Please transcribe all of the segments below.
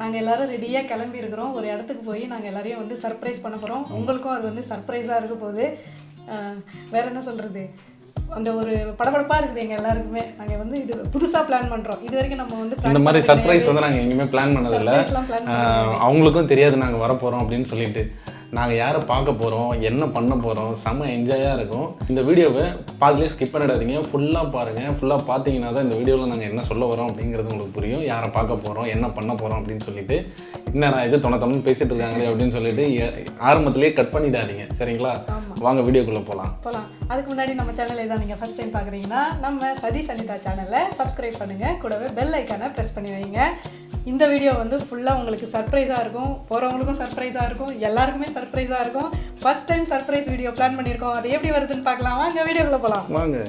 நாங்கள் எல்லோரும் ரெடியாக கிளம்பி இருக்கிறோம். ஒரு இடத்துக்கு போய் நாங்கள் எல்லாரையும் வந்து சர்ப்ரைஸ் பண்ண போகிறோம். உங்களுக்கும் அது வந்து சர்ப்ரைஸாக இருக்க போகுது. வேறு என்ன சொல்கிறது, அந்த ஒரு படபடப்பாக இருக்குது எங்கள் எல்லாருக்குமே. நாங்கள் வந்து இது புதுசாக பிளான் பண்ணுறோம். இது வரைக்கும் நம்ம வந்து இந்த மாதிரி சர்ப்ரைஸ் வந்து நாங்கள் எங்கேயுமே பிளான் பண்ணதில்லை. அவங்களுக்கும் தெரியாது நாங்கள் வரப்போகிறோம் அப்படின்னு சொல்லிட்டு. நாங்கள் யாரை பார்க்க போகிறோம், என்ன பண்ண போகிறோம், செம்ம என்ஜாயாக இருக்கும். இந்த வீடியோவை பாதிலே ஸ்கிப் பண்ணிடாதீங்க, ஃபுல்லாக பாருங்கள். ஃபுல்லாக பார்த்தீங்கன்னா தான் இந்த வீடியோவில் நாங்கள் என்ன சொல்ல வரோம் அப்படிங்கிறது உங்களுக்கு புரியும். யாரை பார்க்க போகிறோம், என்ன பண்ண போகிறோம் அப்படின்னு சொல்லிட்டு. என்னடா இது தொண்ணு பேசிகிட்டு இருக்காங்களே அப்படின்னு சொல்லிட்டு ஆரம்பத்திலேயே கட் பண்ணிடாதீங்க, சரிங்களா? வாங்க வீடியோக்குள்ளே போகலாம். அதுக்கு முன்னாடி நம்ம சேனலை தான் நீங்கள் ஃபஸ்ட் டைம் பார்க்குறீங்கன்னா நம்ம சதி சனிதா சேனலை சப்ஸ்கிரைப் பண்ணுங்கள், கூடவே பெல் ஐக்கானை ப்ரெஸ் பண்ணி வைங்க. இந்த வீடியோ வந்து ஃபுல்லாக உங்களுக்கு சர்ப்ரைஸாக இருக்கும். போகிறவங்களுக்கும் சர்ப்ரைஸாக இருக்கும், எல்லாருக்குமே சர்ப்ரைஸாக இருக்கும். First time surprise video plan பண்ணியிருக்கோம். அது எப்படி வருதுன்னு பார்க்கலாம். வாங்க வீடியோக்குள்ளே போகலாம். வாங்க.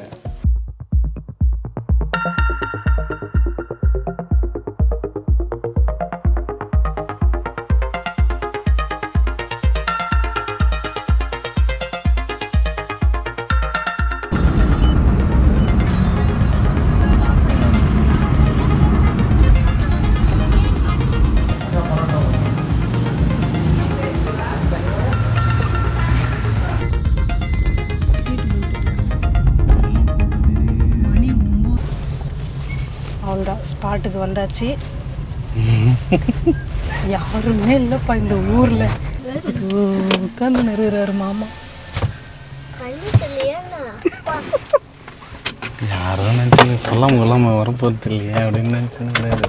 அவ்வளோதான், ஸ்பாட்டுக்கு வந்தாச்சு. யாருமே இல்லைப்பா இந்த ஊரில். உட்காந்து நிறுவுறாரு மாமா. யாரோ நினச்சி சொல்லாமல் வரப்போகிறது இல்லையா அப்படின்னு நினச்சுன்னு கிடையாது.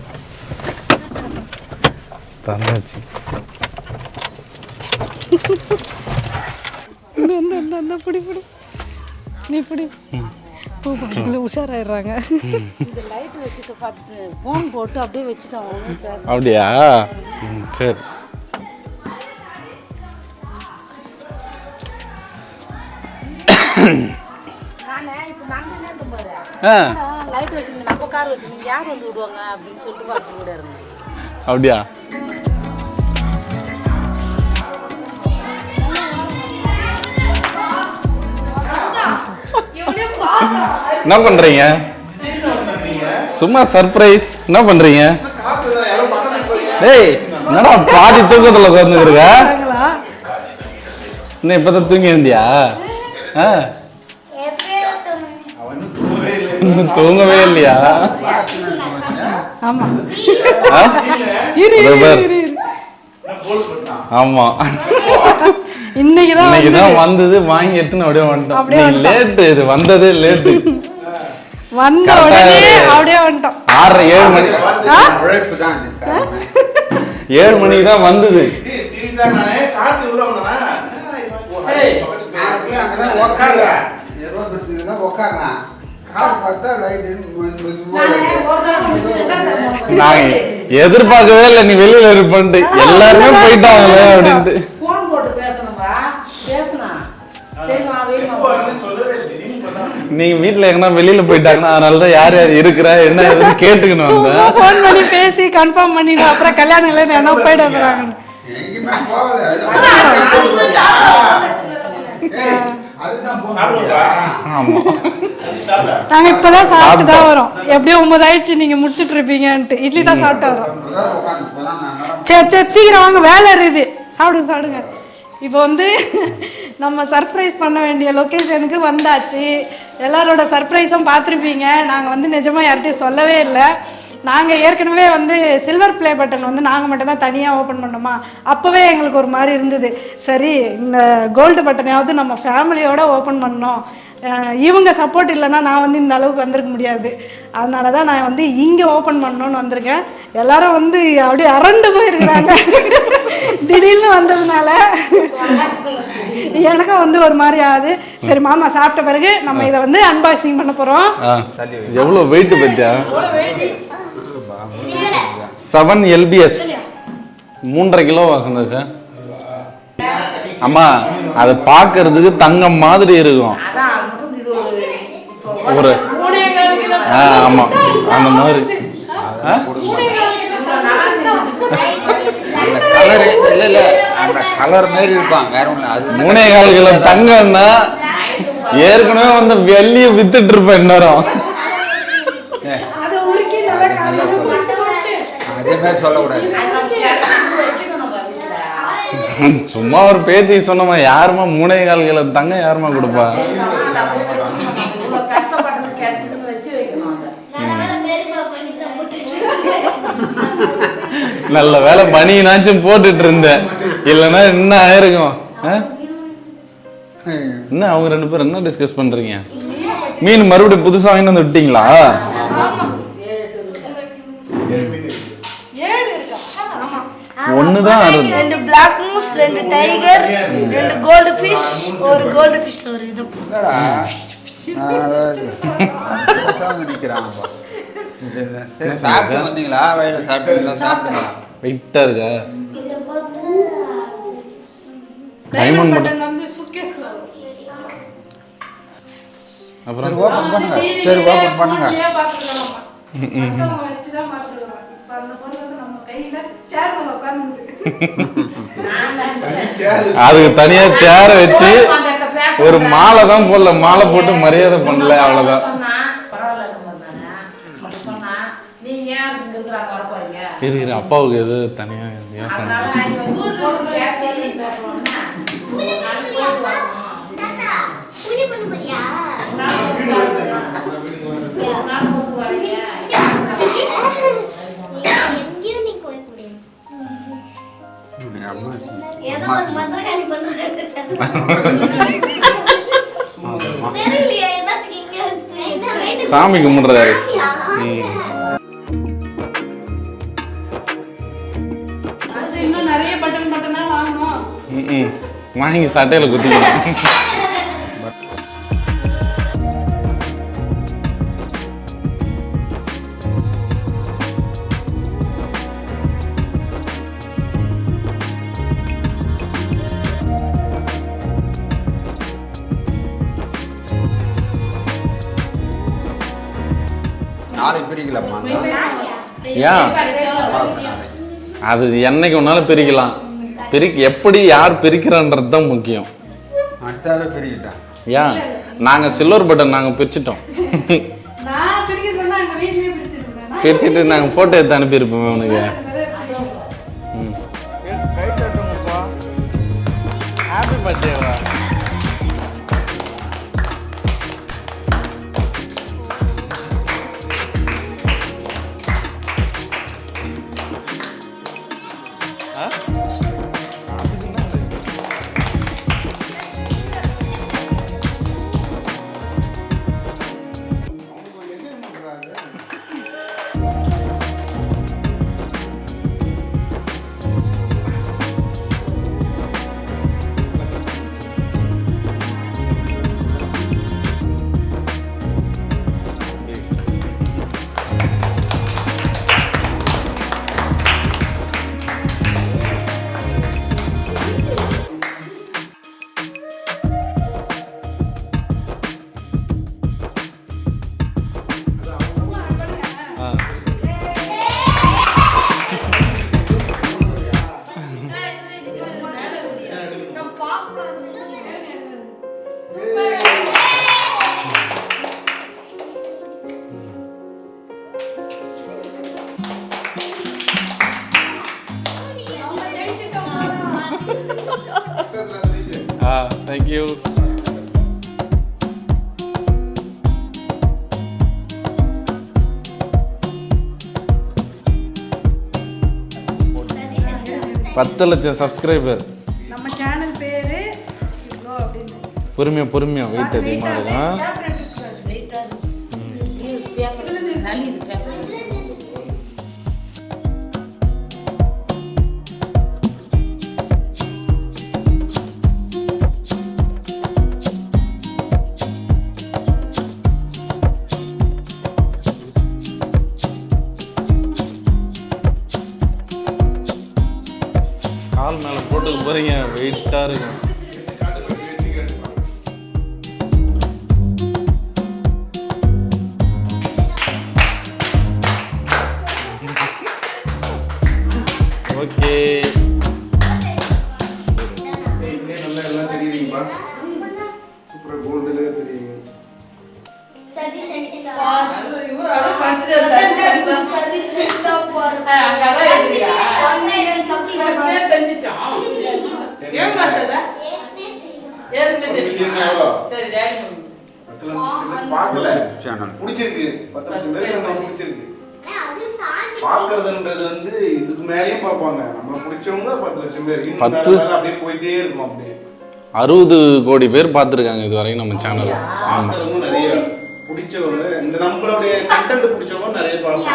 தந்தாச்சு. இந்த பிடி நீ பிடி. உஷாராயிடுறாங்க. இந்த லைட் வச்சுட்டு பார்த்துட்டு ஃபோன் போட்டு அப்படியே வச்சுட்டோம். அப்படியா? சரி. லைட் வச்சுருங்க, நம்ம கார் வச்சுருங்க, யார் வந்து விடுவாங்க அப்படின்னு சொல்லிட்டு பார்த்து கூட இருந்தேன். அப்படியா? என்ன பண்றீங்க? சும்மா சர்ப்ரைஸ். என்ன பண்றீங்க? டேய், என்னடா பாதி தூக்கத்துல உட்கார்ந்துருக்க? என்ன இப்பதான் தூங்கி இருந்தியா? தூங்கவே இல்லையா? ஆமா ஆமா, இன்னைக்குதான் வந்தது, வாங்கி எடுத்துன்னு அப்படியே வந்துட்டோம். லேட்டு, இது வந்ததே லேட்டு. வந்த உடனே அப்படியே வந்துட்டோம். 6:30 7 மணி 7 மணிக்கு தான் வந்தது. நாங்க எதிர்பார்க்கவே இல்லை நீ வெளியில இருப்பேன்ட்டு. எல்லாருமே போயிட்டாங்களே அப்படின்ட்டு. நீங்க வீட்டுல எங்கன்னா வெளியில போயிட்டாங்கன்னா அதனாலதான் யார் யார் இருக்கிறா என்ன ஏதுன்னு கேட்டுக்கணும். ஃபோன் பண்ணி பேசி கன்ஃபார்ம் பண்ணிட்டு அப்புறம் கல்யாணம் இல்லைன்னு என்ன போயிட்டு வந்துறாங்க. நாங்க இப்பதான் சாப்பிட்டு தான் வரோம். எப்படியோ 9 ஆயிடுச்சு, நீங்க முடிச்சுட்டு இருப்பீங்கன்ட்டு இட்லி தான் சாப்பிட்டு வரோம். சரி சீக்கிரம் வாங்க, வேலை இருக்குது. சாப்பிடுங்க. இப்போ வந்து நம்ம சர்ப்ரைஸ் பண்ண வேண்டிய லொக்கேஷனுக்கு வந்தாச்சு. எல்லாரோட சர்ப்ரைஸும் பார்த்துருப்பீங்க. நாங்கள் வந்து நிஜமாக யார்கிட்டையும் சொல்லவே இல்லை. நாங்கள் ஏற்கனவே வந்து சில்வர் ப்ளே பட்டன் வந்து நாங்கள் மட்டும்தான் தனியாக ஓப்பன் பண்ணோமா, அப்போவே எங்களுக்கு ஒரு மாதிரி இருந்தது. சரி, இந்த கோல்டு பட்டனையாவது நம்ம ஃபேமிலியோடு ஓப்பன் பண்ணோம். இவங்க சப்போர்ட் இல்லைன்னா நான் வந்து இந்த அளவுக்கு வந்திருக்க முடியாது. அதனால தான் நான் வந்து இங்கே ஓப்பன் பண்ணணுன்னு வந்திருக்கேன். எல்லாரும் வந்து அப்படியே அரண்டு போயிருக்கிறாங்க திடீர்னு வந்ததுனால. எனக்கும் வந்து ஒரு மாதிரி ஆகுது. சரி மாமா சாப்பிட்ட பிறகு நம்ம இதை வந்து அன்பாக்சிங் பண்ண போகிறோம். எவ்வளோ வெயிட் பத்தியா? 7 LBS 3.5 கிலோ வசந்தா சார். அம்மா, அது பார்க்கறதுக்கு தங்கம் மாதிரி இருக்கும். ஒரு ஆமா, அந்த மாதிரி. கலர் மாதிரி இருப்பான், வேற ஒண்ணு. அது 3.25 கிலோ தங்கம்னா ஏற்கனவே வந்து வெள்ளிய வித்துட்டு இருப்பேன் நேரம். அதே மாதிரி சொல்லக்கூடாது. சும்மா ஒரு பேச்சுக்கு சொன்னோமா, யாருமா 3.25 கிலோ தங்க யாருமா கொடுப்பா? நல்ல வேலை பனியனாச்சும் போட்டுட்டு இருந்தேன், இல்லைன்னா என்ன ஆயிருக்கும்? என்ன அவங்க 2 பேரும் என்ன டிஸ்கஸ் பண்றீங்க? மீன் மறுபடியும் புதுசா வாங்கிட்டு வந்து விட்டீங்களா? ஒண்ணுதான் 2 black moose, 2 tiger, 2 gold fish, ஒரு கோல்டு ஃபிஷ்ல ஒரு இது. என்னடா நிக்கிறாங்க. சாப்பிட்டு வந்தீங்களா? வயல சாப்பிட்டீங்களா? வெயிட்டா இருக்கா? டைமண்ட் பட்டன் வந்து சூட்கேஸ்ல அப்புறம் ஓபன் பண்ணுங்க. சரி ஓபன் பண்ணுங்க. அதுக்கு தனியா சேர வச்சு ஒரு மாலை தான் போடல, மாலை போட்டு மரியாதை பண்ணல, அவ்வளவுதான். இரு அப்பாவுக்கு எது தனியா யோசனை. சாமி கும்பிடுறாரு. இன்னும் நிறைய பட்டன் பட்டனா வாங்கணும். வாங்கி சட்டையில குத்திக்கலாம். நாளைக்கு பிரிக்கலாமா? ஏன்? அது என்னைக்கு ஒன்னாலும் பிரிக்கலாம். எப்படி யார் பிரிக்கிறான்றது தான் முக்கியம். அடுத்தாவே பிரிக்கிட்டா. ஏன்? நாங்க சில்வர் பட்டன் நாங்க பிரிச்சிட்டோம். பிரிச்சுட்டு நாங்க போட்டோ எடுத்து அனுப்பியிருப்போம் உனக்கு. ஹாப்பி பர்த்டேவா? Thank you. பத்து லட்சம் சப்ஸ்கிரைபர். நம்ம சேனல் பேரு இவ்ளோ அப்படின்னு. பொறுமையா வெயிட் அதிகமா இருக்கும். கால் மேல போட்டு போறீங்க, வெயிட்டா இருக்கும். ஓகே, அங்கதான் தெரியாதா? ஏற்கனவே தெரியும். சரி டேடி பார்க்கல சேனல் பிடிச்சிருக்கு 10 லட்சம் பேருக்கு நம்ம பிடிச்சிருக்கு பார்க்கறதுன்றது வந்து இதுக்கு மேலேயும் பார்ப்பாங்க நம்ம பிடிச்சவங்க 10 லட்சம் பேர் இன்னும் மேல அப்படியே போயிட்டே இருக்கும் அப்படியே 60 கோடி பேர் பார்த்துருக்காங்க இது வரைக்கும் நம்ம சேனல். பார்க்கறவங்க நிறைய பிடிச்சவங்க இந்த நம்மளுடைய கண்டென்ட் பிடிச்சவங்க நிறைய பார்ப்பாங்க.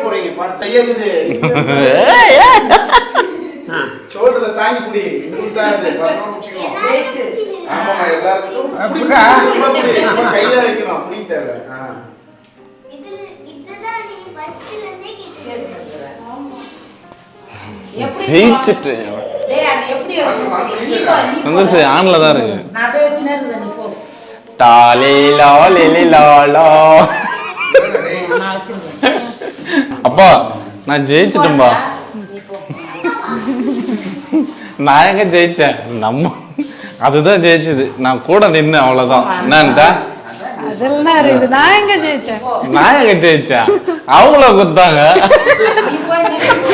போறீங்க பார்த்தையுது சோல்டர்ல தாங்கி குடி ஆமா எல்லாருக்கும் கையில வைக்கணும் அப்படி தேவை. ஜெயிச்சுட்டு சந்தோஷ் ஆன்ல தான் இருக்கு. நான் அப்படியே வச்சுனே இருக்கேன் நீ போ. டாலிலா லிலிலாலா. நான் வச்சிருக்கேன். அப்பா நான் ஜெயிச்சிட்டேன்பா. நீ போ. நான் எங்க ஜெயிச்சேன்? நம்ம அதுதான் ஜெயிச்சது. நான் கூட நின்று அவ்வளவுதான். என்னன்ட்டா அதெல்லாம் இருக்குது. நான் எங்க ஜெயிச்சேன்? நான் எங்க ஜெயிச்சேன்? அவங்கள குத்தாங்க. நீ போய் நீ போ.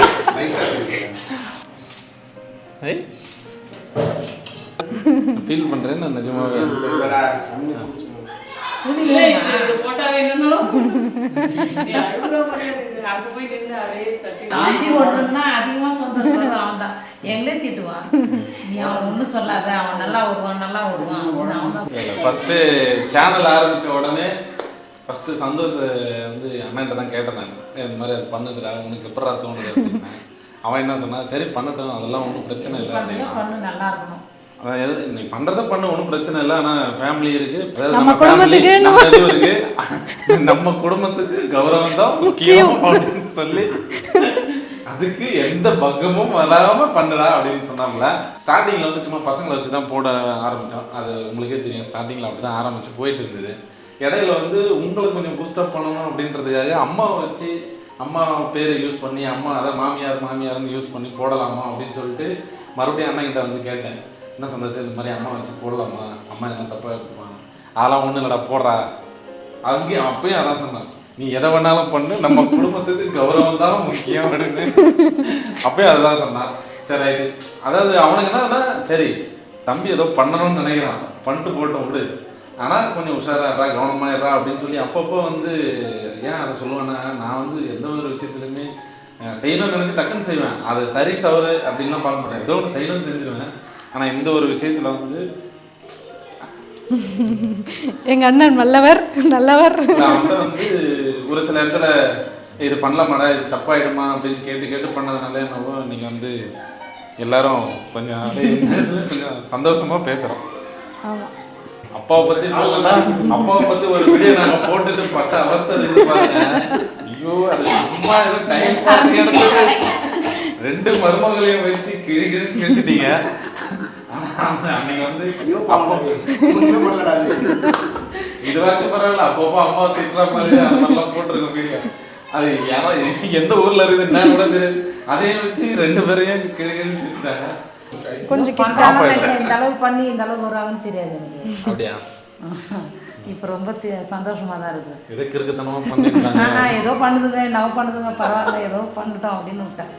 ஃபீல் பண்றேன் நான் நிஜமாவே. இது போட்டாவே என்னன்னாலும் நீ அழுகுற மாதிரி இருக்கு. அங்க போய் நின்னு அதே தட்டி தாண்டி ஓடுறதுன்னா அதிகமா சொந்தம் அவன் தான் எங்களே திட்டுவான். நீ அவன் ஒன்றும் சொல்லாத, அவன் நல்லா வருவான் நல்லா வருவான் அப்படின்னு அவன் தான். ஃபர்ஸ்ட் சேனல் ஆரம்பிச்ச உடனே ஃபர்ஸ்ட் சந்தோஷ் வந்து அண்ணன்ட்ட தான் கேட்டேன் நான், இந்த மாதிரி அது பண்ணுதுடா உனக்கு எப்படா தோணுது அப்படின்னா. அவன் என்ன சொன்னா, சரி பண்ணட்டும் அதெல்லாம் ஒன்றும் பிரச்சனை இல்லை அப்படின்னா. பண்ணு நல்லா இருக்கணும். அதாவது நீ பண்றத பண்ண ஒன்றும் பிரச்சனை இல்லை, ஆனா ஃபேமிலி இருக்கு, அதாவது நம்ம நம்ம ஃபேமிலி குடும்பத்துக்கு நம்ம இதுவும் இருக்கு, நம்ம குடும்பத்துக்கு கௌரவம் தான் முக்கியம் அப்படின்னு சொல்லி அதுக்கு எந்த பக்கமும் வராம பண்ணுடா அப்படின்னு சொன்னாங்களா. ஸ்டார்டிங்ல வந்து சும்மா பசங்களை வச்சு தான் போட ஆரம்பிச்சோம். அது உங்களுக்கே தெரியும், ஸ்டார்டிங்ல அப்படிதான் ஆரம்பிச்சு போயிட்டு இருந்தது. இடையில வந்து உங்களுக்கு கொஞ்சம் பூஸ்டப் பண்ணணும் அப்படின்றதுக்காக அம்மாவை வச்சு அம்மா பேரை யூஸ் பண்ணி அம்மா அதான் மாமியார்னு யூஸ் பண்ணி போடலாமா அப்படின்னு சொல்லிட்டு மறுபடியும் அண்ணன் கிட்ட வந்து கேட்டேன். என்ன சந்தோஷம் இது மாதிரி அம்மா வச்சு போடலாமா, அம்மா என்ன தப்பாக எடுத்துப்பாங்க, அதெல்லாம் ஒன்றும் இல்லடா போடுறா. அங்கேயும் அப்பயும் அதான் சொன்னேன், நீ எதை வேணாலும் பண்ணு, நம்ம குடும்பத்துக்கு கௌரவம் தான் முக்கியம் அப்படின்னு அப்பயும் அதுதான் சொன்னான். சரி ஆயிட்டு, அதாவது அவனுக்கு என்னன்னா, சரி தம்பி ஏதோ பண்ணணும்னு நினைக்கிறான், பண்ணிட்டு போட்டோம் விடு, ஆனால் கொஞ்சம் உஷாராடுறா கவனமாயிடுறா அப்படின்னு சொல்லி அப்பப்போ வந்து ஏன் அதை சொல்லுவேன்னா, நான் வந்து எந்த ஒரு விஷயத்துலையுமே செய்யணும்னு நினச்சி டக்குன்னு செய்வேன். அது சரி தவறு அப்படின்லாம் பார்க்க மாட்டேன், ஏதோ ஒன்று செய்யணும்னு செஞ்சிருவேன். ஆனால் இந்த ஒரு விஷயத்தில் வந்து எங்க அண்ணன் நல்லவர். நான் வந்து ஒரு சில இடத்துல இது பண்ணலாமாடா இது தப்பாயிடுமா அப்படின்னு கேட்டு பண்ணதுனால என்னவோ நீங்கள் வந்து எல்லாரும் கொஞ்சம் கொஞ்சம் சந்தோஷமா பேசுகிறோம். ஆமா, அப்பாவை பற்றி சொல்லலாம். அப்பாவை பற்றி ஒரு வீடியோ நாங்கள் போட்டுட்டு பட்ட அவஸ்தை இருக்கு பாருங்க. ஐயோ அது சும்மா ஏதோ டைம் பாஸ் எடுத்தது. 2 மருமகளையும் வச்சு கிழிச்சிட்டீங்க. அன்னைக்கு வந்து அப்போ இதுவாச்சும் பரவாயில்ல, அப்பப்போ அம்மா திட்டுற மாதிரி அந்த மாதிரிலாம் போட்டிருக்க வீடியோ. அது யாரோ எந்த ஊர்ல இருக்குதுன்னா கூட தெரியாது. அதையும் வச்சு 2 பேரையும் கிழிச்சிட்டாங்க. கொஞ்சம் இந்த அளவு பண்ணி இந்த அளவு வருவாங்கன்னு தெரியாது எனக்கு. அப்படியா? இப்போ ரொம்ப சந்தோஷமா தான் இருக்கு. ஏதோ கிறுக்குத்தனமா பண்ணிருந்தாங்க. ஏதோ பண்ணுதுங்க என்னவோ பண்ணுதுங்க பரவாயில்ல ஏதோ பண்ணிட்டோம் அப்படின்னு விட்டேன்.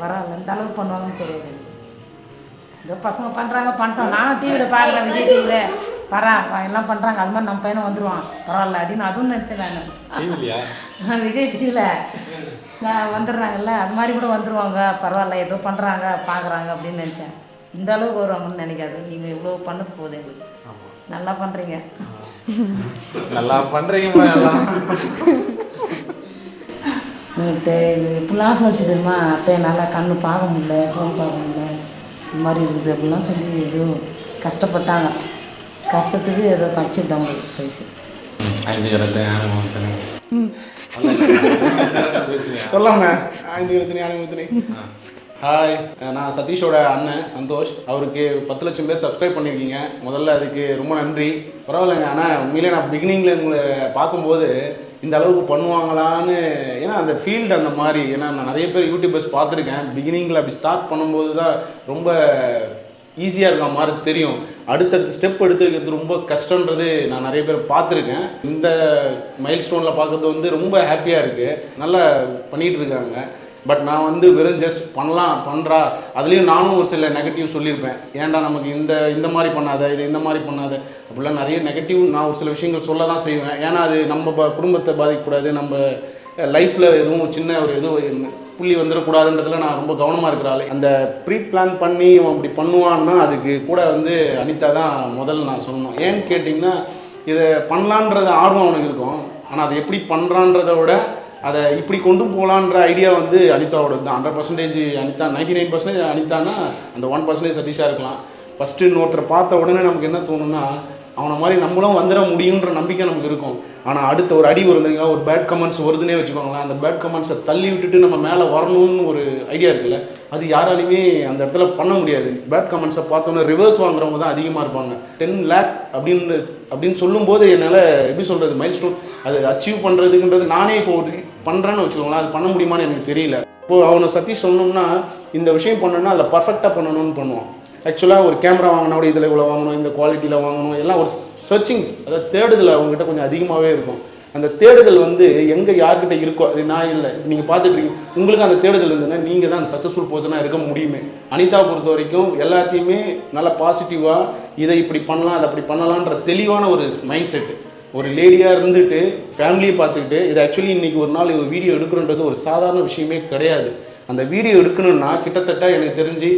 பரவாயில்ல இந்த அளவு பண்ணுவாங்கன்னு தெரியாது. ஏதோ பசங்க பண்ணுறாங்க பண்ணிட்டோம். நானும் டிவியில் பார்க்குறேன், விஜய் டிவியில் பரா எல்லாம் பண்ணுறாங்க, அது மாதிரி நம்ம பையனை வந்துடுவான் பரவாயில்ல அப்படின்னு அதுவும் நினச்சேன் நான். விஜய் டிவியில் நான் வந்துடுறாங்கல்ல, அது மாதிரி கூட வந்துடுவாங்க பரவாயில்ல ஏதோ பண்ணுறாங்க பார்க்குறாங்க அப்படின்னு நினச்சேன். இந்த அளவுக்கு வருவாங்கன்னு நினைக்காது. நீங்கள் இவ்வளோ பண்ணது போகுது எங்களுக்கு. நல்லா பண்ணுறீங்க. நல்லா பண்ணுறீங்கம்மா எல்லாம். இப்படிலாம் சொல்லிச்சு தெரியுமா, அப்போ என்னால் கண்ணு பார்க்க முடியல, ஃபோன் பார்க்க முடியல, இந்த மாதிரி இருக்குது அப்படிலாம் சொல்லி ஏதோ கஷ்டப்பட்டாங்க. கஷ்டத்துக்கு ஏதோ கடிச்சிட்டு அவங்களுக்கு பைசு. சொல்லாம 5 ஞானமுத்தினி. ஹாய், நான் சதீஷோட அண்ணன் சந்தோஷ். அவருக்கு 10 லட்சம் பேர் சப்ஸ்கிரைப் பண்ணியிருக்கீங்க. முதல்ல அதுக்கு ரொம்ப நன்றி. பரவாயில்லைங்க. ஆனால் உண்மையிலே நான் பிகினிங்கில் உங்களை பார்க்கும்போது இந்த அளவுக்கு பண்ணுவாங்களான்னு, ஏன்னா அந்த ஃபீல்டு அந்த மாதிரி, ஏன்னா நான் நிறைய பேர் யூடியூபர்ஸ் பார்த்துருக்கேன். பிகினிங்கில் அப்படி ஸ்டார்ட் பண்ணும்போது தான் ரொம்ப ஈஸியாக இருக்க மாதிரி தெரியும். அடுத்தடுத்து ஸ்டெப் எடுத்து வைக்கிறது ரொம்ப கஷ்டன்றது நான் நிறைய பேர் பார்த்துருக்கேன். இந்த மைல் ஸ்டோனில் பார்க்குறது வந்து ரொம்ப ஹாப்பியாக இருக்குது. நல்லா பண்ணிகிட்டு இருக்காங்க. பட் நான் வந்து வெறும் ஜஸ்ட் பண்ணுறா அதுலேயும் நானும் ஒரு சில நெகட்டிவ் சொல்லியிருப்பேன். ஏன்டா நமக்கு இந்த மாதிரி பண்ணாத, இது இந்த மாதிரி பண்ணாத அப்படிலாம் நிறைய நெகட்டிவ் நான் ஒரு சில விஷயங்கள் சொல்ல தான் செய்வேன். ஏன்னா அது நம்ம குடும்பத்தை பாதிக்கக்கூடாது, நம்ம லைஃப்பில் எதுவும் சின்ன ஒரு எதுவும் புள்ளி வந்துடக்கூடாதுன்றதுல நான் ரொம்ப கவனமாக இருக்கிறாள். அந்த ப்ரீ பிளான் பண்ணி அவன் அப்படி பண்ணுவான்னா அதுக்கு கூட வந்து அனிதா தான் முதல்ல நான் சொல்லணும். ஏன்னு கேட்டிங்கன்னா இதை பண்ணலான்றது ஆர்வம் அவனுக்கு இருக்கும், ஆனால் அதை எப்படி பண்ணுறான்றதை விட அதை இப்படி கொண்டு போகலான்ற ஐடியா வந்து அனிதாவோட தான். 100% அனிதா, 99% அனிதானா அந்த 1% சதீஷாக இருக்கலாம். ஃபஸ்ட்டு இன்னொருத்தரை பார்த்த உடனே நமக்கு என்ன தோணுன்னா அவனை மாதிரி நம்மளும் வந்துட முடியுன்ற நம்பிக்கை நமக்கு இருக்கும். ஆனால் அடுத்த ஒரு அடி வருதுங்களா, ஒரு பேட் கமெண்ட்ஸ் வருதுன்னே வச்சுக்கோங்களேன், அந்த பேட் கமெண்ட்ஸை தள்ளி விட்டுட்டு நம்ம மேலே வரணும்னு ஒரு ஐடியா இருக்குல்ல, அது யாராலையுமே அந்த இடத்துல பண்ண முடியாது. பேட் கமெண்ட்ஸை பார்த்தோன்னே ரிவர்ஸ் வாங்குறவங்க தான் அதிகமாக இருப்பாங்க. 10 lakh அப்படின்னு சொல்லும்போது என்னால் எப்படி சொல்கிறது, மைல் ஸ்டோன் அது அச்சீவ் பண்ணுறதுக்குன்றது நானே இப்போ பண்ணுறேன்னு வச்சுக்கோங்களேன், அது பண்ண முடியுமான்னு எனக்கு தெரியல. இப்போது அவனை சதீஷ் சொன்னோம்னா இந்த விஷயம் பண்ணணும்னா அதில் பர்ஃபெக்டாக பண்ணணும்னு பண்ணுவான். ஆக்சுவலாக ஒரு கேமரா வாங்கினா கூட இதில் இவ்வளோ வாங்கணும், இந்த குவாலிட்டியில் வாங்கணும், எல்லாம் ஒரு சர்ச்சிங்ஸ், அதாவது தேடுதல் அவங்ககிட்ட கொஞ்சம் அதிகமாகவே இருக்கும். அந்த தேடுதல் வந்து எங்கே யார்கிட்ட இருக்கோ அது நான் இல்லை. நீங்கள் பார்த்துட்ருக்கீங்க, உங்களுக்கு அந்த தேடுதல் இருந்ததுன்னா நீங்கள் தான் அந்த சக்ஸஸ்ஃபுல் பர்சனாக இருக்க முடியுமே. அனிதா பொறுத்த வரைக்கும் எல்லாத்தையுமே நல்லா பாசிட்டிவாக இதை இப்படி பண்ணலாம், அதை அப்படி பண்ணலான்ற தெளிவான ஒரு மைண்ட் செட்டு. ஒரு லேடியாக இருந்துட்டு ஃபேமிலியை பார்த்துக்கிட்டு இது ஆக்சுவலி இன்றைக்கி ஒரு நாள் ஒரு வீடியோ எடுக்கணுன்றது ஒரு சாதாரண விஷயமே கிடையாது. அந்த வீடியோ எடுக்கணும்னா கிட்டத்தட்ட எனக்கு தெரிஞ்சு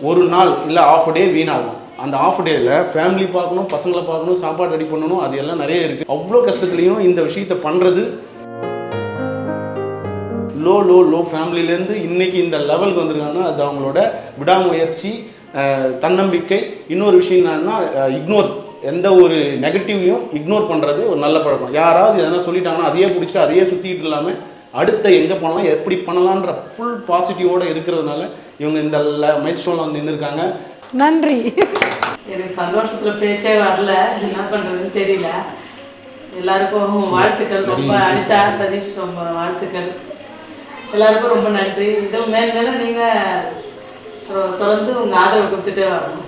ஒரு நாள் இல்லை ½ டே வீணாகும். அந்த ½ டேயில் ஃபேமிலி பார்க்கணும், பசங்களை பார்க்கணும், சாப்பாடு ரெடி பண்ணணும், அது எல்லாம் நிறைய இருக்குது. அவ்வளோ கஷ்டத்துலேயும் இந்த விஷயத்தை பண்ணுறது லோ ஃபேமிலியிலேருந்து இன்றைக்கி இந்த லெவலுக்கு வந்திருக்காங்கன்னா அது அவங்களோட விடாமுயற்சி, தன்னம்பிக்கை. இன்னொரு விஷயம் என்னன்னா இக்னோர், எந்த ஒரு நெகட்டிவையும் இக்னோர் பண்ணுறது ஒரு நல்ல பழக்கம். யாராவது எதனா சொல்லிட்டாங்கன்னா அதையே பிடிச்சி அதையே சுற்றிட்டு இல்லாமல் அடுத்த எங்கே பண்ணலாம், எப்படி பண்ணலான்ற ஃபுல் பாசிட்டிவோடு இருக்கிறதுனால இவங்க இந்த மைல் ஸ்டோனில் வந்து நின்றுருக்காங்க. நன்றி. எனக்கு சந்தோஷத்தில் பேச்சே வரல, என்ன பண்ணுறதுன்னு தெரியல. எல்லாருக்கும் வாழ்த்துக்கள். ரொம்ப அனிதா, சதீஷ் ரொம்ப வாழ்த்துக்கள். எல்லாருக்கும் ரொம்ப நன்றி. இது மேலே நீங்கள் தொடர்ந்து உங்கள் ஆதரவு கொடுத்துட்டே வரணும்.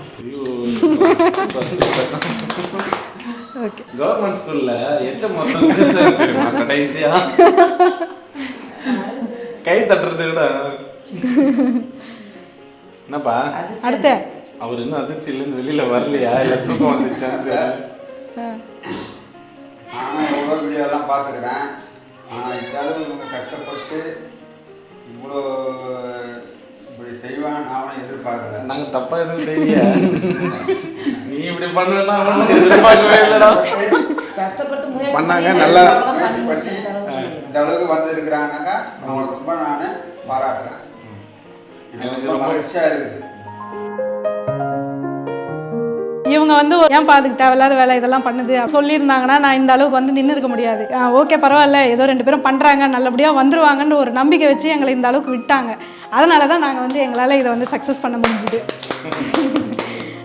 கவர்மெண்ட் ஸ்கூல்ல எச்சம் கடைசியா கை தட்டுறது விட என்னப்பா அடுத்த அவர் இன்னும் அதிர்ச்சியிலேருந்து வெளியில வரலையா, இல்லை தூக்கம் வந்துச்சான்னு. ஆனால் எவ்வளோ வீடியோலாம் பார்த்துக்கிறேன். ஆனால் இதாலும் இவங்க கஷ்டப்பட்டு இவ்வளோ இப்படி செய்வான்னு அவனை எதிர்பார்க்கல. நாங்கள் தப்பா எதுவும் செய்ய நீ இப்படி பண்ணா எதிர்பார்க்கவே இல்லைடா. கஷ்டப்பட்டு பண்ணாங்க, நல்லா இந்த அளவுக்கு வந்திருக்கிறாங்கனாக்கா அவங்களை ரொம்ப நான் பாராட்டுறேன். எனக்கு ரொம்ப மகிழ்ச்சியாக இருக்குது. இவங்க வந்து ஏன்பா அதுக்கு தேவையில்லாத வேலை இதெல்லாம் பண்ணுது சொல்லியிருந்தாங்கன்னா நான் இந்த அளவுக்கு வந்து நின்று இருக்க முடியாது. ஓகே பரவாயில்ல, ஏதோ 2 பேரும் பண்ணுறாங்க, நல்லபடியாக வந்துருவாங்கன்னு ஒரு நம்பிக்கை வச்சு எங்களை இந்த அளவுக்கு விட்டாங்க. அதனால தான் நாங்கள் வந்து எங்களால் இதை வந்து சக்ஸஸ் பண்ண முடிஞ்சுது.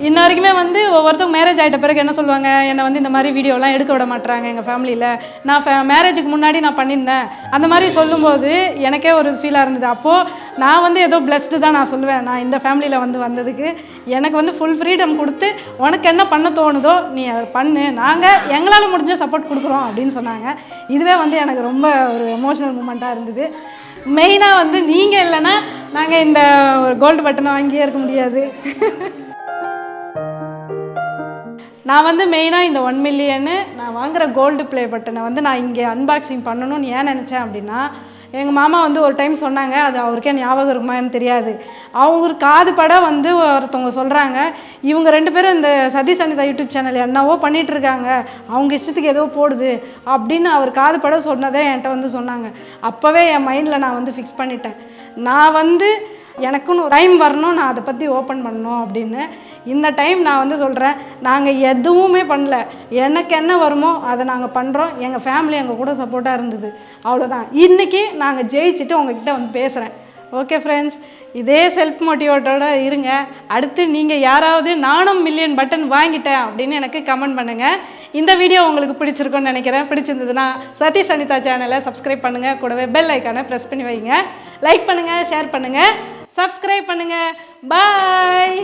இன்ன வரைக்குமே வந்து ஒவ்வொருத்தவங்க மேரேஜ் ஆகிட்ட பிறகு என்ன சொல்லுவாங்க, என்னை வந்து இந்த மாதிரி வீடியோலாம் எடுக்க விட மாட்டாங்க எங்கள் ஃபேமிலியில். நான் மேரேஜுக்கு முன்னாடி நான் பண்ணியிருந்தேன் அந்த மாதிரி சொல்லும்போது எனக்கே ஒரு ஃபீலாக இருந்தது. அப்போது நான் வந்து ஏதோ பிளஸ்டு தான் நான் சொல்லுவேன். நான் இந்த ஃபேமிலியில் வந்து வந்ததுக்கு எனக்கு வந்து ஃபுல் ஃப்ரீடம் கொடுத்து உனக்கு என்ன பண்ண தோணுதோ நீ அதை பண்ணு, நாங்கள் எங்களால் முடிஞ்ச சப்போர்ட் கொடுக்குறோம் அப்படின்னு சொன்னாங்க. இதுவே வந்து எனக்கு ரொம்ப ஒரு எமோஷனல் மூமெண்ட்டாக இருந்தது. மெயினாக வந்து நீங்கள் இல்லைன்னா நாங்கள் இந்த கோல்டு பட்டனை வாங்கியே இருக்க முடியாது. நான் வந்து மெயினாக இந்த 1 மில்லியனு நான் வாங்குகிற கோல்டு ப்ளே பட்டனை வந்து நான் இங்கே அன்பாக்சிங் பண்ணணும்னு ஏன் நினச்சேன் அப்படின்னா, எங்கள் மாமா வந்து ஒரு டைம் சொன்னாங்க, அது அவருக்கே ஞாபகம் இருக்குமான்னு தெரியாது. அவங்க காது பட வந்து ஒருத்தவங்க சொல்கிறாங்க, இவங்க 2 பேரும் இந்த சதீஷ் அனிதா யூடியூப் சேனல் என்னவோ பண்ணிகிட்ருக்காங்க, அவங்க இஷ்டத்துக்கு ஏதோ போடுது அப்படின்னு அவர் காது பட சொன்னதே என்கிட்ட வந்து சொன்னாங்க. அப்போவே என் மைண்டில் நான் வந்து ஃபிக்ஸ் பண்ணிட்டேன், நான் வந்து எனக்குன்னு ஒரு டைம் வரணும், நான் அதை பற்றி ஓப்பன் பண்ணணும் அப்படின்னு. இந்த டைம் நான் வந்து சொல்கிறேன், நாங்கள் எதுவுமே பண்ணல, எனக்கு என்ன வருமோ அதை நாங்கள் பண்ணுறோம். எங்கள் ஃபேமிலி எங்கள் கூட சப்போர்ட்டாக இருந்தது, அவ்வளோதான். இன்றைக்கி நாங்கள் ஜெயிச்சுட்டு உங்ககிட்ட வந்து பேசுகிறேன். ஓகே ஃப்ரெண்ட்ஸ், இதே செல்ஃப் மோட்டிவேட்டோடு இருங்க. அடுத்து நீங்கள் யாராவது நானும் மில்லியன் பட்டன் வாங்கிட்டேன் அப்படின்னு எனக்கு கமெண்ட் பண்ணுங்கள். இந்த வீடியோ உங்களுக்கு பிடிச்சிருக்குன்னு நினைக்கிறேன். பிடிச்சிருந்ததுன்னா சதீஷ் அனிதா சேனலை சப்ஸ்கிரைப் பண்ணுங்கள், கூடவே பெல் ஐக்கானை ப்ரெஸ் பண்ணி வைங்க. லைக் பண்ணுங்கள், ஷேர் பண்ணுங்கள், சப்ஸ்கிரைப் பண்ணுங்கள். பாய்.